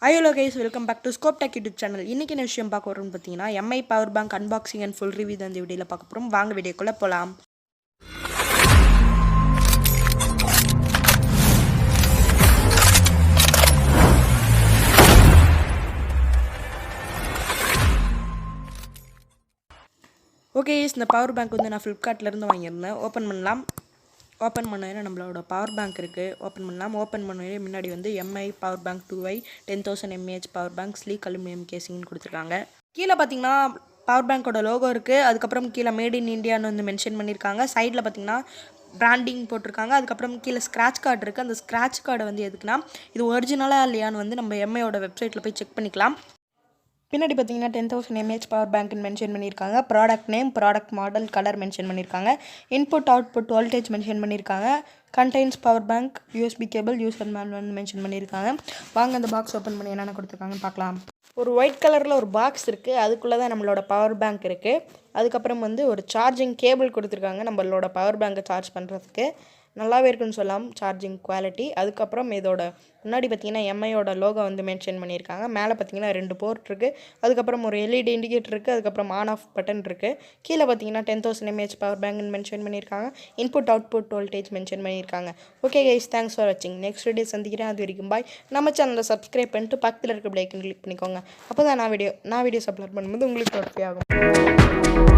Hello guys, welcome back to Scope Tech YouTube channel. இன்னைக்கு என்ன விஷயம் பார்க்க வரோம்னு பார்த்தீங்கன்னா mAh power bank unboxing and full review தான் இந்த வீடியோவில் பார்க்க போகிறோம். வாங்க வீடியோக்குள்ளே போகலாம். ஓகே, இந்த பவர் பேங்க் வந்து நான் ஃப்ளிப்கார்ட்லேருந்து வாங்கியிருந்தேன். ஓப்பன் பண்ணலாம். ஓப்பன் பண்ண நம்மளோட பவர் பேங்க் இருக்குது. ஓப்பன் பண்ணலாம். ஓப்பன் பண்ண முன்னாடி வந்து mAh power bank 2i 10,000 mAh power bank sleek aluminium கேசிங்னு கொடுத்துருக்காங்க. கீழே பார்த்தீங்கன்னா பவர் பேங்க்கோட லோகோ இருக்குது. அதுக்கப்புறம் கீழே மேட் இன் இந்தியான்னு வந்து மென்ஷன் பண்ணியிருக்காங்க. சைடில் பார்த்தீங்கன்னா பிராண்டிங் போட்டிருக்காங்க. அதுக்கப்புறம் கீழே ஸ்க்ராட்ச் கார்டு இருக்குது. அந்த ஸ்க்ராட்ச் கார்டை வந்து எதுக்குன்னா இது ஒரிஜினலாக இல்லையான்னு வந்து நம்ம mAhோட வெப்சைட்டில் போய் செக் பண்ணிக்கலாம். பின்னாடி பார்த்தீங்கன்னா 10,000 mAh பவர் பேங்க்னு மென்ஷன் பண்ணியிருக்காங்க. Product name, product model, colour mention பண்ணியிருக்காங்க. இன்புட் அவுட்புட் வோல்டேஜ் மென்ஷன் பண்ணியிருக்காங்க. Contains power bank, USB cable, user manual mention பண்ணியிருக்காங்க. வாங்க அந்த பாக்ஸ் ஓப்பன் பண்ணி என்னென்ன கொடுத்துருக்காங்கன்னு பார்க்கலாம். ஒரு ஒயிட் கலரில் ஒரு பாக்ஸ் இருக்குது. அதுக்குள்ளே தான் நம்மளோட பவர் பேங்க் இருக்குது. அதுக்கப்புறம் வந்து ஒரு சார்ஜிங் கேபிள் கொடுத்துருக்காங்க நம்மளோட பவர் பேங்கை சார்ஜ் பண்ணுறதுக்கு. நல்லாவே இருக்குன்னு சொல்லலாம் சார்ஜிங் குவாலிட்டி. அதுக்கப்புறம் இதோட முன்னாடி பார்த்தீங்கன்னா mAhோட லோகோ வந்து மென்ஷன் பண்ணியிருக்காங்க. மேலே பார்த்தீங்கன்னா 2 போர்ட் இருக்குது. அதுக்கப்புறம் ஒரு LED இண்டிகேட்டர் இருக்குது. அதுக்கப்புறம் ஆன் ஆஃப் பட்டன் இருக்குது. கீழே பார்த்தீங்கன்னா 10,000 mAh பவர் பேங்க்னு மென்ஷன் பண்ணியிருக்காங்க. இன்புட் அவுட்புட் வோல்டேஜ் மென்ஷன் பண்ணியிருக்காங்க. ஓகே கைஸ், தேங்க்ஸ் ஃபார் வாட்சிங். நெக்ஸ்ட் வீடியோ சந்திக்கிறேன். அது வரைக்கும் பாய். நம்ம சேனலை சப்ஸ்கிரைப் பண்ணிட்டு பக்கத்தில் இருக்க பெல் ஐக்கன் கிளிக் பண்ணிக்கோங்க. அப்போ தான் நான் வீடியோஸ் அப்லோட் பண்ணும்போது உங்களுக்கு நோட்டிஃபை ஆகும்.